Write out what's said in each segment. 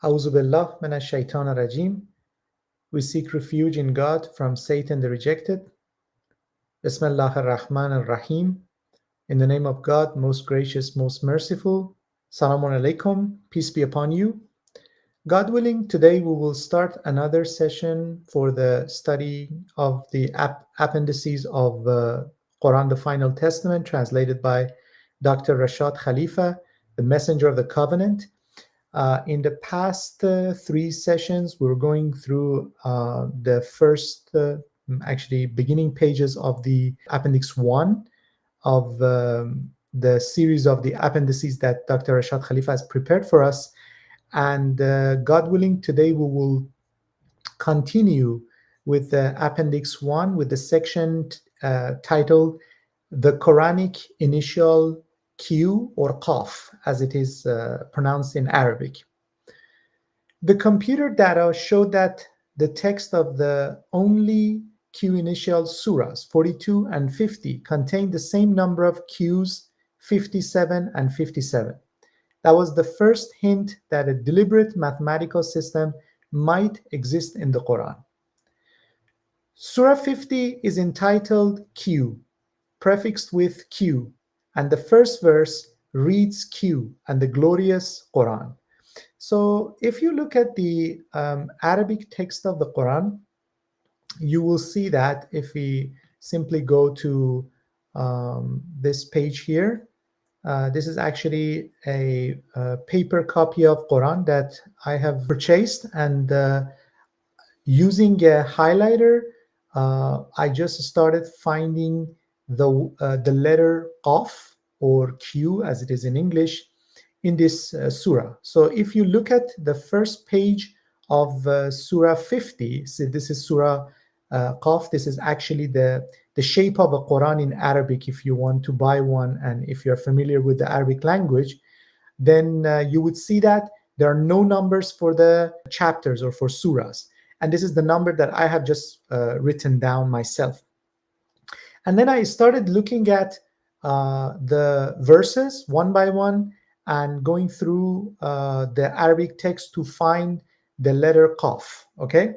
A'udhu billah minash shaitanir rajim. We seek refuge in God from Satan the rejected. Bismillahir Rahmanir Rahim. In the name of God, most gracious, most merciful. Salãmun Alaykum. Peace be upon you. God willing, today we will start another session for the study of the appendices of Quran, the Final Testament, translated by Dr. Rashad Khalifa, the Messenger of the Covenant. In the past 3 sessions, we were going through the first, beginning pages of the Appendix 1 of the series of the appendices that Dr. Rashad Khalifa has prepared for us. And God willing, today we will continue with the Appendix 1 with the section titled The Quranic Initial Q or Qaf, as it is pronounced in Arabic. The computer data showed that the text of the only Q initial surahs, 42 and 50, contained the same number of Qs, 57 and 57. That was the first hint that a deliberate mathematical system might exist in the Quran. Surah 50 is entitled Q, prefixed with Q, and the first verse reads Q and the glorious Quran. So if you look at the Arabic text of the Quran, you will see that if we simply go to this page here, this is actually a paper copy of Quran that I have purchased, and using a highlighter, I just started finding the letter Qaf or Q as it is in English in this surah. So if you look at the first page of Surah 50, so this is Surah Qaf. This is actually the shape of a Quran in Arabic. If you want to buy one and if you're familiar with the Arabic language, then you would see that there are no numbers for the chapters or for surahs. And this is the number that I have just written down myself. And then I started looking at the verses one by one and going through the Arabic text to find the letter Qaf, okay?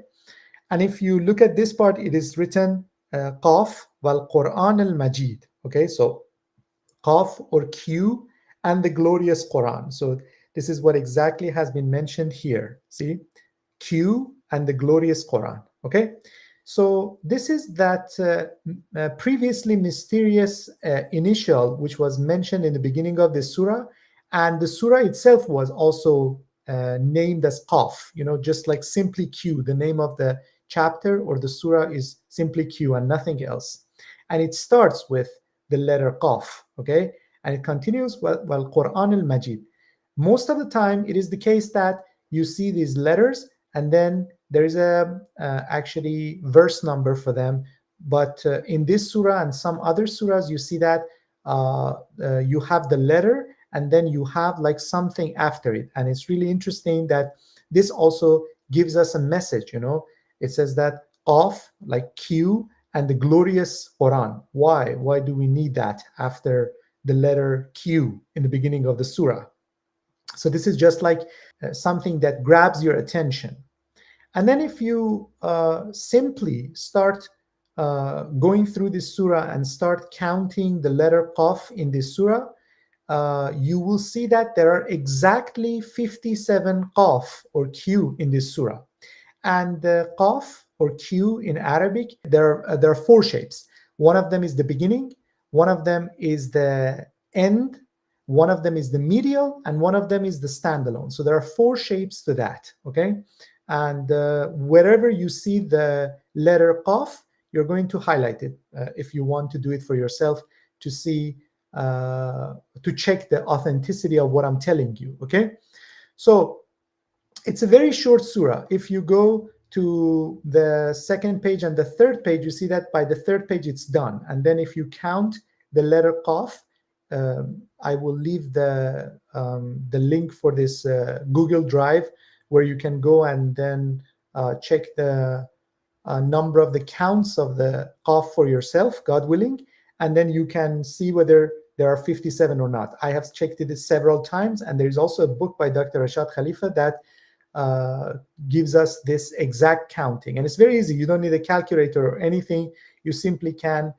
And if you look at this part, it is written Qaf wal Quran al-Majid. Okay, so Qaf or Q and the glorious Quran. So this is what exactly has been mentioned here. See, Q and the glorious Quran. Okay, so this is that previously mysterious initial which was mentioned in the beginning of the surah, and the surah itself was also named as Qaf. You know, just like simply Q, the name of the chapter or the surah is simply Q and nothing else. And it starts with the letter Qaf, okay? And it continues, well, Quran al-Majid. Most of the time, it is the case that you see these letters and then there is a actually verse number for them. But in this surah and some other surahs, you see that you have the letter and then you have like something after it. And it's really interesting that this also gives us a message, you know. It says that Qaf, like Q, and the glorious Quran. Why? Why do we need that after the letter Q in the beginning of the surah? So this is just like something that grabs your attention. And then if you simply start going through this surah and start counting the letter Qaf in this surah, you will see that there are exactly 57 Qaf or Q in this surah. And the Qaf or Q in Arabic, there are 4 shapes. One of them is the beginning, one of them is the end, one of them is the medial, and one of them is the standalone. So there are 4 shapes to that, okay? And wherever you see the letter Qaf, you're going to highlight it if you want to do it for yourself to see, to check the authenticity of what I'm telling you, okay? So it's a very short surah. If you go to the second page and the third page, you see that by the third page it's done. And then if you count the letter Qaf, I will leave the link for this Google Drive where you can go and then check the number of the counts of the Qaf for yourself, God willing, and then you can see whether there are 57 or not. I have checked it several times, and there is also a book by Dr. Rashad Khalifa that gives us this exact counting. And it's very easy. You don't need a calculator or anything. You simply can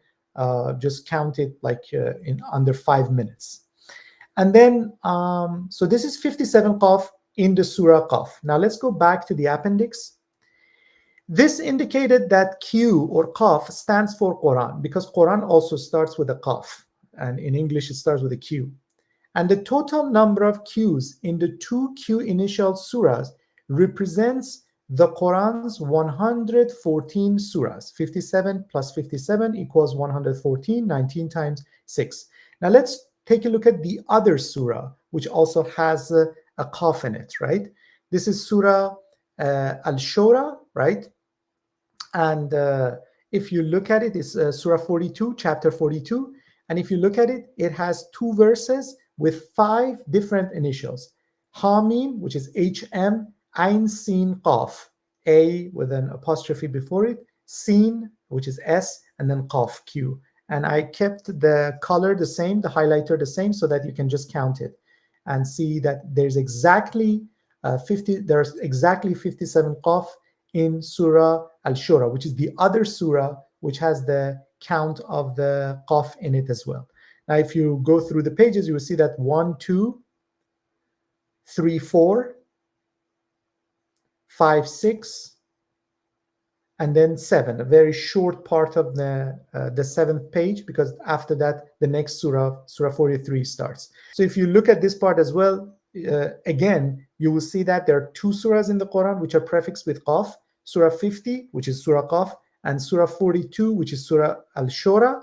just count it like in under 5 minutes. And then, so this is 57 qaf in the Surah Qaf. Now let's go back to the appendix. This indicated that Q or Qaf stands for Quran, because Quran also starts with a Qaf, and in English it starts with a Q. And the total number of Qs in the 2 Q initial surahs represents the Quran's 114 surahs. 57 plus 57 equals 114, 19 times 6. Now let's take a look at the other surah, which also has a qaf in it, right? This is Surah Al-Shoorã, right? And if you look at it, it's Surah 42, chapter 42. And if you look at it, it has 2 verses with 5 different initials. Hamim, which is HM, Ain Sin Qaf, A with an apostrophe before it, Sin, which is S, and then Qaf, Q. And I kept the color the same, the highlighter the same, so that you can just count it and see that there's exactly 57 Qaf in Surah Al-Shoorã, which is the other surah which has the count of the Qaf in it as well. Now, if you go through the pages, you will see that 1, 2, 3, 4, 5, 6, and then 7, a very short part of the 7th page, because after that, the next surah, Surah 43, starts. So if you look at this part as well, again, you will see that there are 2 surahs in the Quran which are prefixed with Qaf, Surah 50, which is Surah Qaf, and Surah 42, which is Surah Al-Shoorã,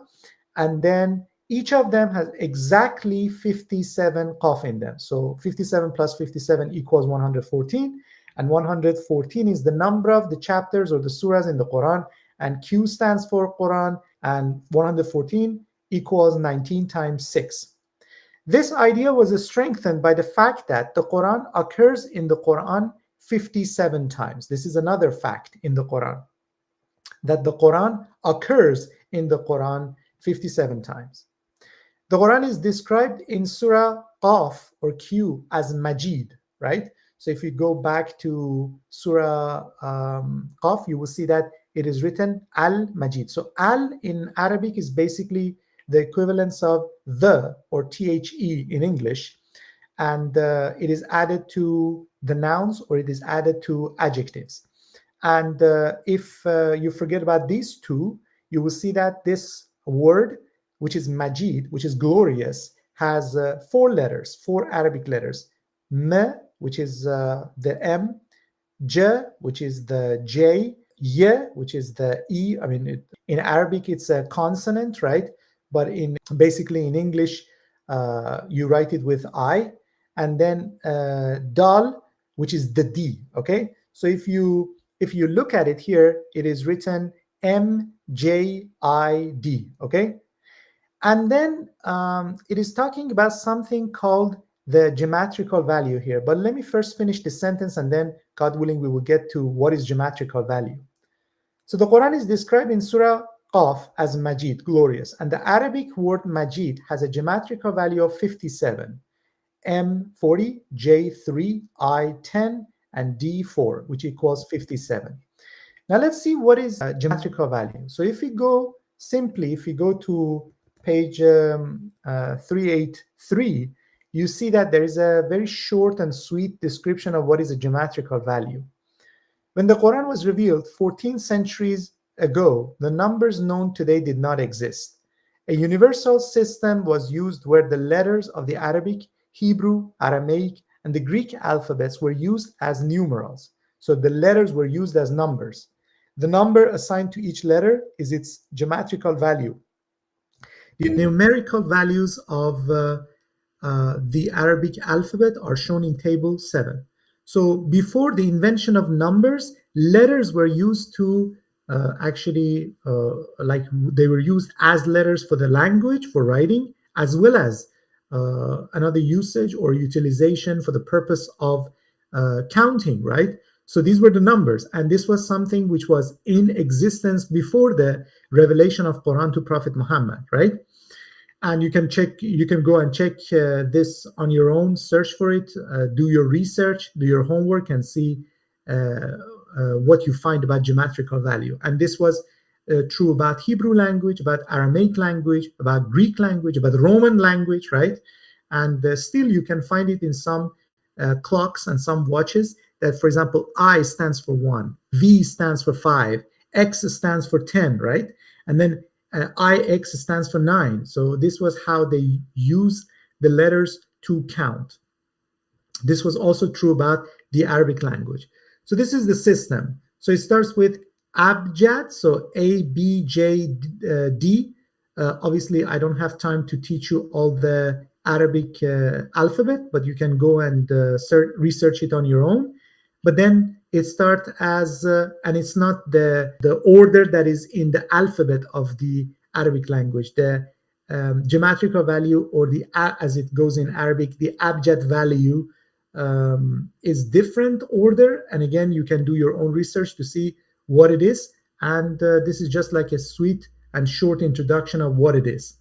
and then each of them has exactly 57 qaf in them. So 57 plus 57 equals 114, and 114 is the number of the chapters or the surahs in the Quran, and Q stands for Quran, and 114 equals 19 times 6. This idea was strengthened by the fact that the Quran occurs in the Quran 57 times. This is another fact in the Quran, that the Quran occurs in the Quran 57 times. The Quran is described in Surah Qaf or Q as Majid, right? So if you go back to Surah Qaf, you will see that it is written Al-Majid. So Al in Arabic is basically the equivalence of the or THE in English, and it is added to the nouns or it is added to adjectives. And if you forget about these 2, you will see that this word, which is Majid, which is glorious, has 4 letters, 4 Arabic letters. M, which is the M, J, which is the J, Y, which is the E. I mean, in Arabic, it's a consonant, right? But basically in English, you write it with I. And then Dal, which is the D, okay? So if you look at it here, it is written MJID, okay? And then it is talking about something called the geometrical value here. But let me first finish the sentence, and then, God willing, we will get to what is geometrical value. So the Quran is described in Surah Qaf as Majid, glorious. And the Arabic word Majid has a geometrical value of 57. M40, J3, I10, and D4, which equals 57. Now let's see what is geometrical value. So if we go to page 383, you see that there is a very short and sweet description of what is a geometrical value. When the Quran was revealed 14 centuries ago, the numbers known today did not exist. A universal system was used where the letters of the Arabic, Hebrew, Aramaic, and the Greek alphabets were used as numerals. So the letters were used as numbers. The number assigned to each letter is its geometrical value. The numerical values of the Arabic alphabet are shown in table 7. So before the invention of numbers, letters were used to they were used as letters for the language, for writing, as well as another usage or utilization for the purpose of counting, right? So these were the numbers, and this was something which was in existence before the revelation of Quran to Prophet Muhammad, right? And you can go and check this on your own, search for it, do your research, do your homework, and see what you find about geometrical value. And this was true about Hebrew language, about Aramaic language, about Greek language, about Roman language, right? And still you can find it in some clocks and some watches that, for example, I stands for 1, V stands for 5, X stands for 10, right? And then IX stands for 9. So this was how they used the letters to count. This was also true about the Arabic language. So this is the system. So it starts with abjad, so A, B, J, D. Obviously, I don't have time to teach you all the Arabic alphabet, but you can go and research it on your own. But then it starts as, and it's not the order that is in the alphabet of the Arabic language. The geometrical value, or the, as it goes in Arabic, the abjad value is different order. And again, you can do your own research to see what it is. And this is just like a sweet and short introduction of what it is.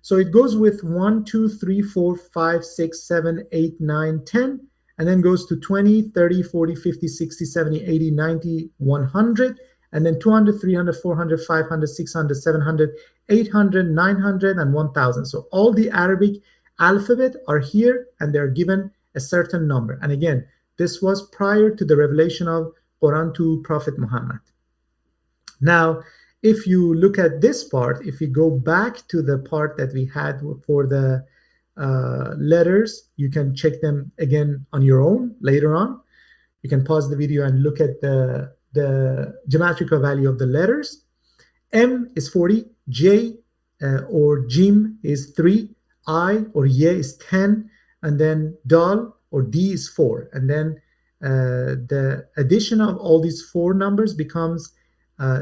So it goes with 1, 2, 3, 4, 5, 6, 7, 8, 9, 10, and then goes to 20, 30, 40, 50, 60, 70, 80, 90, 100, and then 200, 300, 400, 500, 600, 700, 800, 900, and 1000. So all the Arabic alphabet are here, and they're given a certain number. And again, this was prior to the revelation of Quran to Prophet Muhammad. Now, if you look at this part, if you go back to the part that we had for the letters, you can check them again on your own later on. You can pause the video and look at the geometrical value of the letters. M is 40, J or Jim is 3, I or Ye is 10, and then Dal or D is 4. And then the addition of all these 4 numbers becomes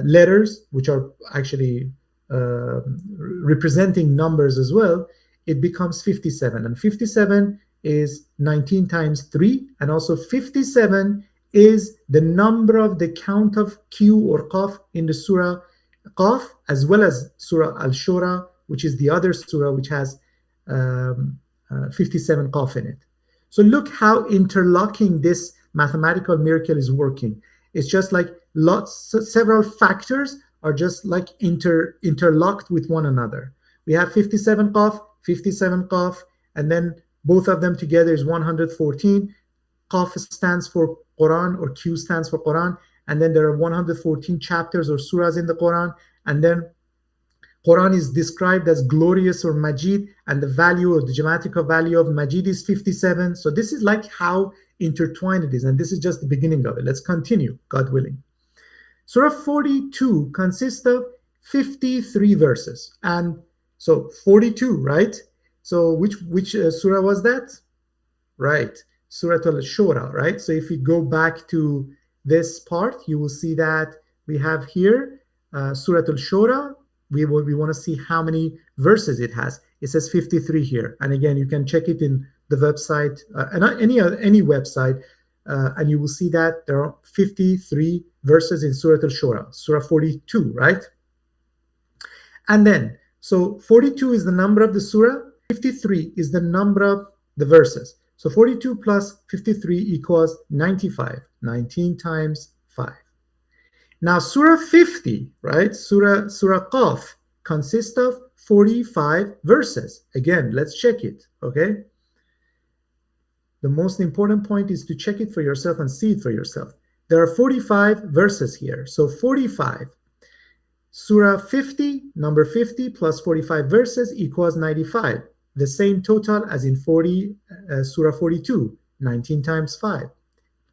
letters, which are actually representing numbers as well. It becomes 57, and 57 is 19 times 3, and also 57 is the number of the count of Q or Qaf in the Surah Qaf, as well as Surah Al-Shoorã, which is the other Surah which has 57 Qaf in it. So look how interlocking this mathematical miracle is working. It's just like several factors are just like interlocked with one another. We have 57 Qaf, 57 Qaf, and then both of them together is 114. Qaf stands for Quran, or Q stands for Quran, and then there are 114 chapters or surahs in the Quran, and then Quran is described as glorious or Majid, and the value of the geometrical value of Majid is 57. So this is like how intertwined it is, and this is just the beginning of it. Let's continue, God willing. Surah 42 consists of 53 verses, and so 42, right? So which surah was that? Right, Surah Al-Shoorã, right? So if we go back to this part, you will see that we have here Surah Al-Shoorã. We want to see how many verses it has. It says 53 here, and again, you can check it in the website, any website, and you will see that there are 53 verses in Surah Al-Shoorã, Surah 42, right? And then, so 42 is the number of the surah, 53 is the number of the verses. So 42 plus 53 equals 95, 19 times 5. Now Surah 50, right? Surah Qaf consists of 45 verses. Again, let's check it, okay? The most important point is to check it for yourself and see it for yourself. There are 45 verses here. So 45. Surah 50, number 50 plus 45 verses equals 95. The same total as in Surah 42, 19 times 5.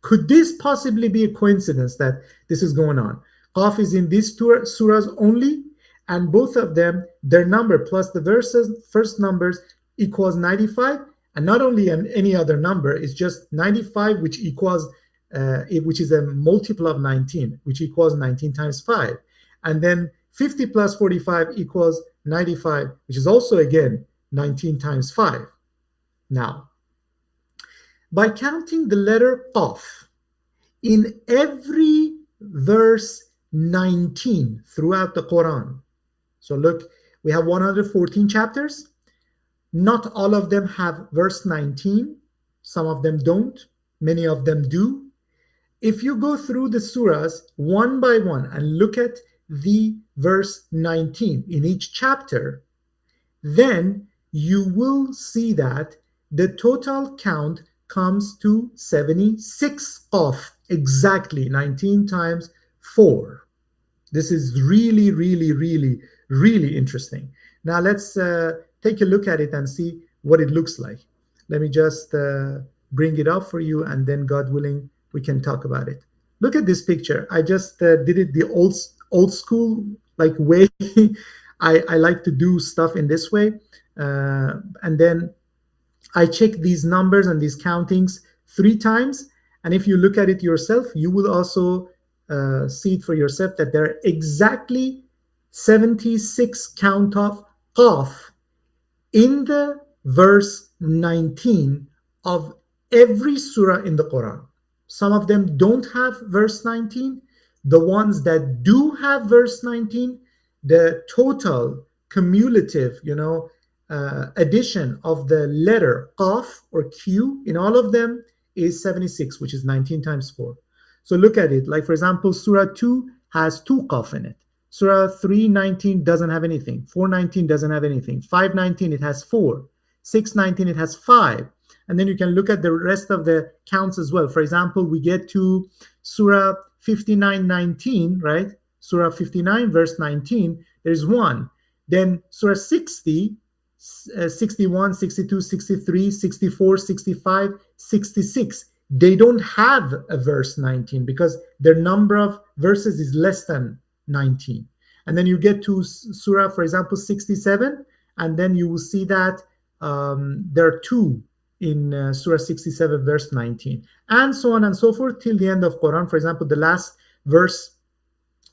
Could this possibly be a coincidence that this is going on? Qaf is in these two surahs only, and both of them, their number plus the verses, first numbers equals 95, and not only any other number, it's just 95, which equals, which is a multiple of 19, which equals 19 times 5. And then 50 plus 45 equals 95, which is also, again, 19 times 5. Now, by counting the letter Qaf in every verse 19 throughout the Quran. So look, we have 114 chapters. Not all of them have verse 19. Some of them don't. Many of them do. If you go through the surahs one by one and look at the verse 19 in each chapter, then you will see that the total count comes to 76 qaf, exactly 19 times 4. This is really, really, really, really interesting. Now let's take a look at it and see what it looks like. Let me just bring it up for you, and then God willing, we can talk about it. Look at this picture. I just did it the old school like way. I like to do stuff in this way. And then I check these numbers and these countings 3 times. And if you look at it yourself, you will also see it for yourself that there are exactly 76 count of qaf in the verse 19 of every surah in the Quran. Some of them don't have verse 19. The ones that do have verse 19, the total cumulative, addition of the letter qaf or q in all of them is 76, which is 19 times 4. So look at it. Like, for example, Surah 2 has 2 qaf in it. Surah 319 doesn't have anything. 419 doesn't have anything. 519, it has 4. 619, it has 5. And then you can look at the rest of the counts as well. For example, we get to Surah 59:19, right? Surah 59, verse 19, there's 1. Then Surah 60, 61, 62, 63, 64, 65, 66. They don't have a verse 19 because their number of verses is less than 19. And then you get to Surah, for example, 67, and then you will see that there are 2 in Surah 67, verse 19, and so on and so forth till the end of Quran. For example, the last verse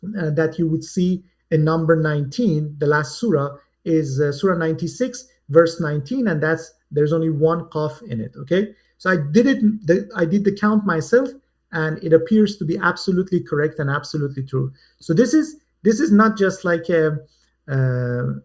that you would see in number 19, the last surah, is Surah 96, verse 19, and there's only 1 qaf in it. Okay, so I did the count myself, and it appears to be absolutely correct and absolutely true. So this is not just like a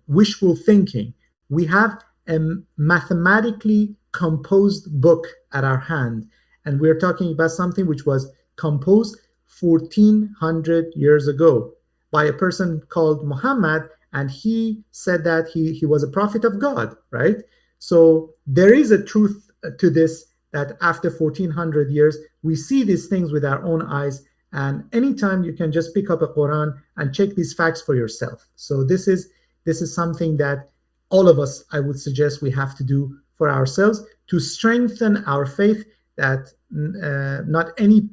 wishful thinking. We have a mathematically composed book at our hand, and we're talking about something which was composed 1400 years ago by a person called Muhammad, and he said that he was a prophet of God, right? So there is a truth to this, that after 1400 years we see these things with our own eyes, and anytime you can just pick up a Quran and check these facts for yourself. So this is something that all of us, I would suggest, we have to do for ourselves to strengthen our faith that not any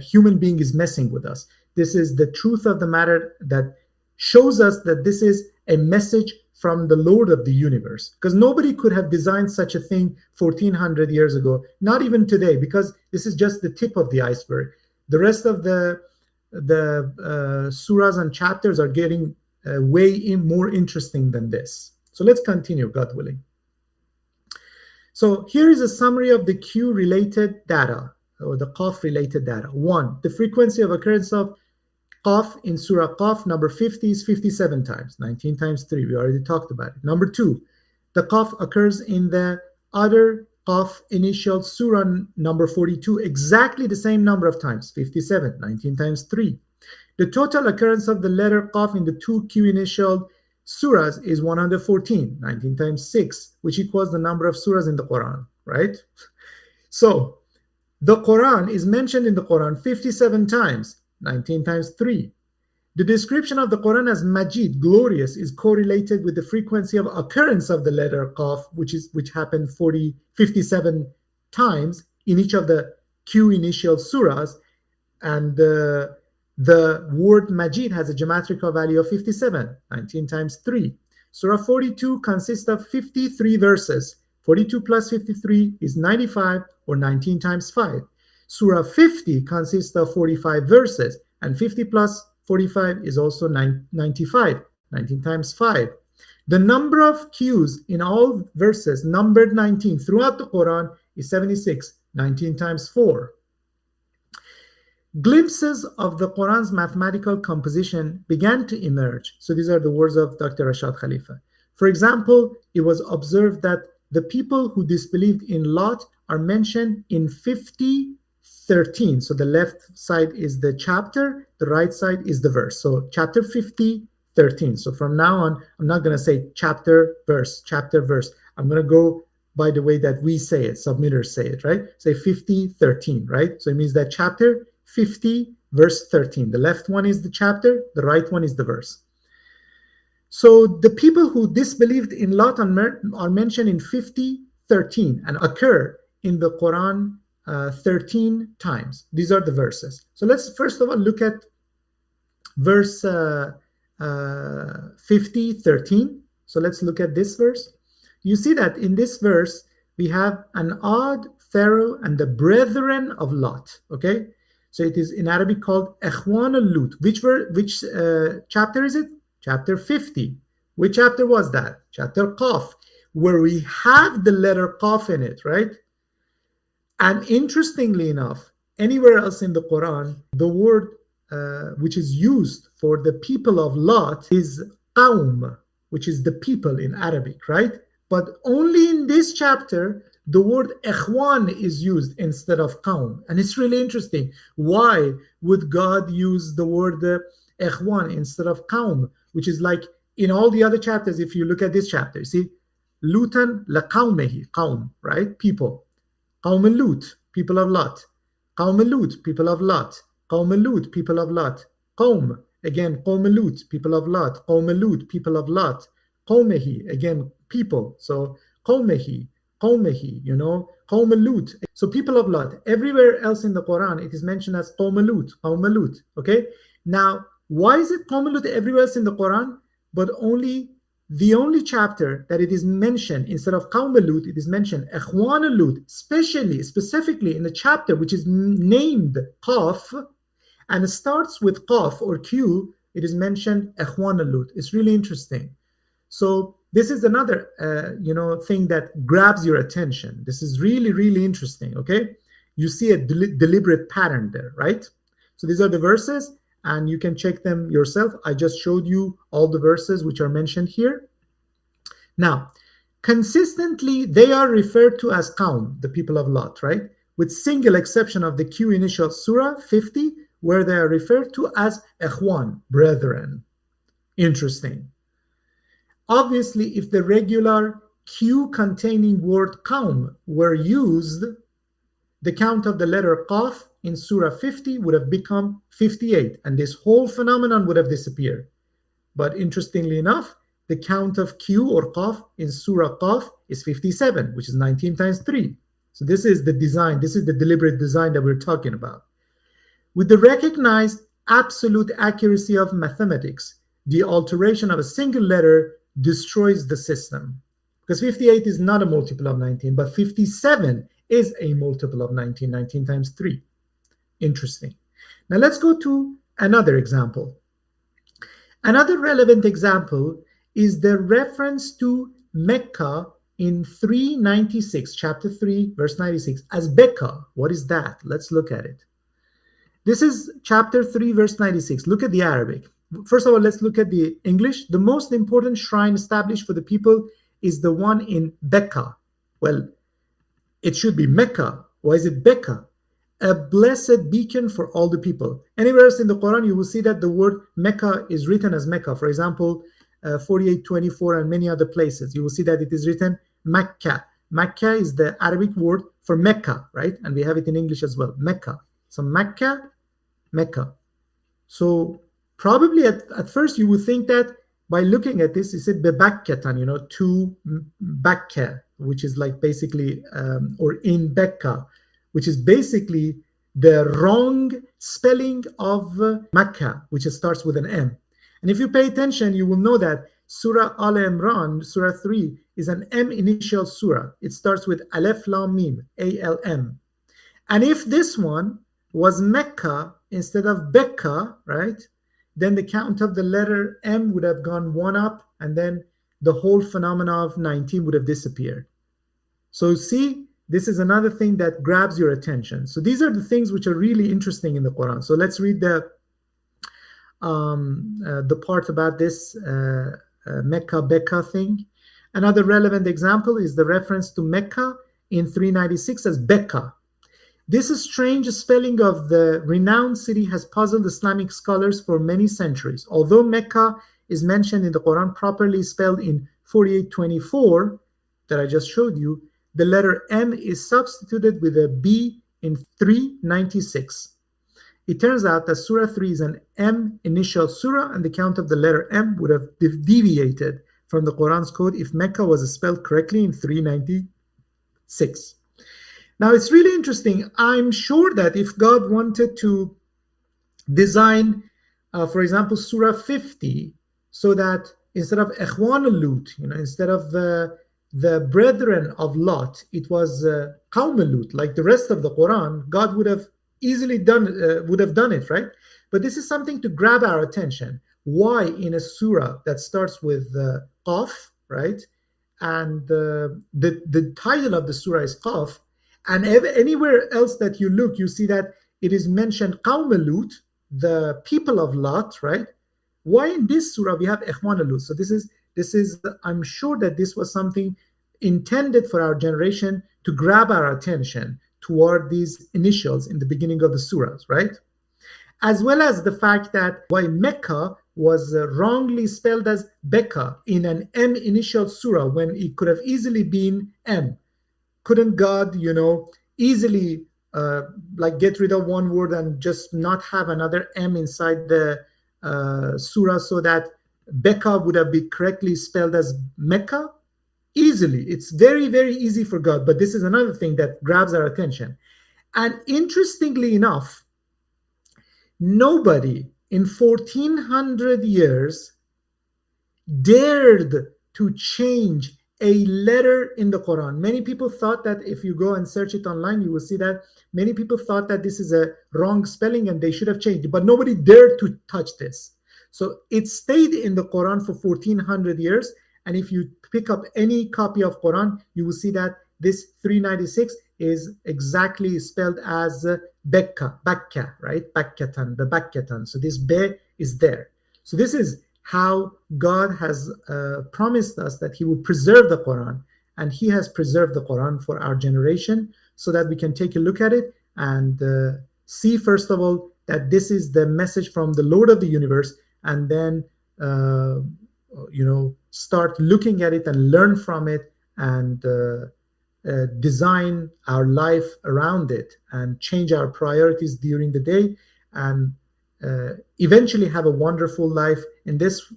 human being is messing with us. This is the truth of the matter that shows us that this is a message from the Lord of the universe, because nobody could have designed such a thing 1400 years ago, not even today, because this is just the tip of the iceberg. The rest of the surahs and chapters are getting way more interesting than this. So let's continue, God willing. So here is a summary of the Q-related data, or the Qaf related data. 1, the frequency of occurrence of Qaf in Surah Qaf, number 50 is 57 times, 19 times 3. We already talked about it. Number 2, the Qaf occurs in the other Qaf initial Surah number 42, exactly the same number of times, 57, 19 times 3. The total occurrence of the letter Qaf in the 2 Q initial surahs is 114, 19 times 6, which equals the number of surahs in the Quran, right? So the Quran is mentioned in the Quran 57 times, 19 times 3. The description of the Quran as Majid, glorious, is correlated with the frequency of occurrence of the letter Qaf, which happened 57 times in each of the Q initial surahs, and the word Majid has a geometrical value of 57, 19 times 3. Surah 42 consists of 53 verses. 42 plus 53 is 95, or 19 times 5. Surah 50 consists of 45 verses, and 50 plus 45 is also 95, 19 times 5. The number of Qs in all verses numbered 19 throughout the Quran is 76, 19 times 4. Glimpses of the Quran's mathematical composition began to emerge. So these are the words of Dr. Rashad Khalifa. For example, it was observed that the people who disbelieved in Lot are mentioned in 50:13. So the left side is the chapter, the right side is the verse. So chapter 50:13. So from now on, I'm not going to say chapter, verse. I'm going to go by the way that we say it, submitters say it, right? Say 50:13, right? So it means that chapter 50, verse 13. The left one is the chapter, the right one is the verse. So the people who disbelieved in Lot are mentioned in 50:13 and occur in the Quran 13 times. These are the verses. So let's first of all look at verse 50:13. So let's look at this verse. You see that in this verse, we have an Ad, Pharaoh, and the brethren of Lot. Okay? So it is in Arabic called Ikhwan al-Lut. Which chapter is it? Chapter 50. Which chapter was that? Chapter Qaf, where we have the letter Qaf in it, right? And interestingly enough, anywhere else in the Quran, the word which is used for the people of Lot is Qawm, which is the people in Arabic, right? But only in this chapter, the word Ikhwan is used instead of Qawm. And it's really interesting. Why would God use the word Ikhwan instead of Qawm? Which is like in all the other chapters, if you look at this chapter, see, Lutan la qawmihi, qawm, right? People. Qawm al-Lut, people of Lot. Qawm al-Lut, people of Lot. Qawm al-Lut, people of Lot. Qawm, again, Qawm al-Lut, people of Lot. Qawm al-Lut, people of Lot. Qawmihi, again, people. So qawmihi, you know, Qawm al-Lut. So people of Lot. Everywhere else in the Quran, it is mentioned as Qawm al-Lut, okay? Now, why is it Qawm al-Lut everywhere else in the Quran, but the only chapter that it is mentioned instead of Qawm al-Lut, it is mentioned Ikhwan al-Lut, specifically in the chapter which is named Qaf and starts with Qaf or Q, it is mentioned Ikhwan al-Lut. It's really interesting. So this is another thing that grabs your attention. This is really, really interesting, okay? You see a deliberate pattern there, right? So these are the verses, and you can check them yourself. I just showed you all the verses which are mentioned here. Now, consistently, they are referred to as Qawm, the people of Lot, right? With single exception of the Q initial Surah 50, where they are referred to as Ikhwan, brethren. Interesting. Obviously, if the regular Q containing word Qawm were used, the count of the letter Qaf in Surah 50 would have become 58, and this whole phenomenon would have disappeared. But interestingly enough, the count of Q or Qaf in Surah Qaf is 57, which is 19 times 3. So this is the design, this is the deliberate design that we're talking about. With the recognized absolute accuracy of mathematics, the alteration of a single letter destroys the system. Because 58 is not a multiple of 19, but 57 is a multiple of 19, 19 times 3. Interesting. Now let's go to another example. Another relevant example is the reference to Mecca in 396, chapter 3, verse 96, as Becca. What is that? Let's look at it. This is chapter 3, verse 96. Look at the Arabic. First of all, let's look at the English. The most important shrine established for the people is the one in Becca. Well, it should be Mecca. Why is it Becca? A blessed beacon for all the people. Anywhere else in the Quran, you will see that the word Mecca is written as Mecca. For example, 48:24 and many other places, you will see that it is written Makkah. Makkah is the Arabic word for Mecca, right? And we have it in English as well, Mecca. So Makkah, Mecca. So probably at first you would think that by looking at this, it said Bebakkatan, to Bakka, which is like basically, or in Becca, which is basically the wrong spelling of Makkah, which starts with an M. And if you pay attention, you will know that Surah Al-Imran, Surah 3, is an M initial surah. It starts with Alef Lam Mim, A-L-M. And if this one was Mecca instead of Becca, right, then the count of the letter M would have gone one up, and then the whole phenomena of 19 would have disappeared. So see, this is another thing that grabs your attention. So these are the things which are really interesting in the Quran. So let's read the part about this Mecca Becca thing. Another relevant example is the reference to Mecca in 396 as Becca. This strange spelling of the renowned city has puzzled Islamic scholars for many centuries. Although Mecca is mentioned in the Quran properly spelled in 4824 that I just showed you, the letter M is substituted with a B in 396. It turns out that Surah 3 is an M initial surah, and the count of the letter M would have deviated from the Quran's code if Mecca was spelled correctly in 396. Now, it's really interesting. I'm sure that if God wanted to design, for example, Surah 50, so that instead of Ikhwan al-Lut, instead of the brethren of Lot, it was Qawm al-Lut, like the rest of the Quran, God would have easily done it, right? But this is something to grab our attention. Why in a surah that starts with Qaf, right? And the title of the surah is Qaf, and anywhere else that you look, you see that it is mentioned Qawm al-Lut, the people of Lot, right? Why in this surah we have Ikhwan al-Lut? So this is, I'm sure that this was something intended for our generation to grab our attention toward these initials in the beginning of the surahs, right? As well as the fact that why Mecca was wrongly spelled as Becca in an M initial surah when it could have easily been M. Couldn't God, easily get rid of one word and just not have another M inside the surah so that Becca would have been correctly spelled as Mecca? Easily. It's very, very easy for God. But this is another thing that grabs our attention. And interestingly enough, nobody in 1400 years dared to change a letter in the Quran. Many people thought that if you go and search it online, you will see that many people thought that this is a wrong spelling and they should have changed it, but nobody dared to touch this. So it stayed in the Quran for 1400 years. And if you pick up any copy of Quran, you will see that this 396 is exactly spelled as Bakka, right? Bakkatan, the Bakkatan. So this Be is there. So this is how God has promised us that he will preserve the Quran, and he has preserved the Quran for our generation so that we can take a look at it and see, first of all, that this is the message from the Lord of the universe, and then start looking at it and learn from it and design our life around it and change our priorities during the day, and eventually have a wonderful life in this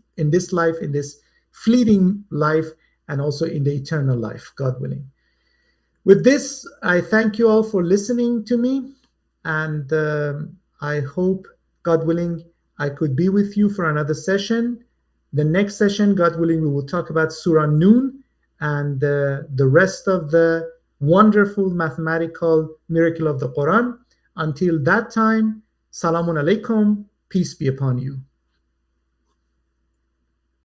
fleeting life, and also in the eternal life, God willing. With this, I thank you all for listening to me, and I hope, God willing, I could be with you for another session. The next session, God willing, we will talk about Surah Noon and the rest of the wonderful mathematical miracle of the Quran. Until that time, Salãmun Alaykum, peace be upon you.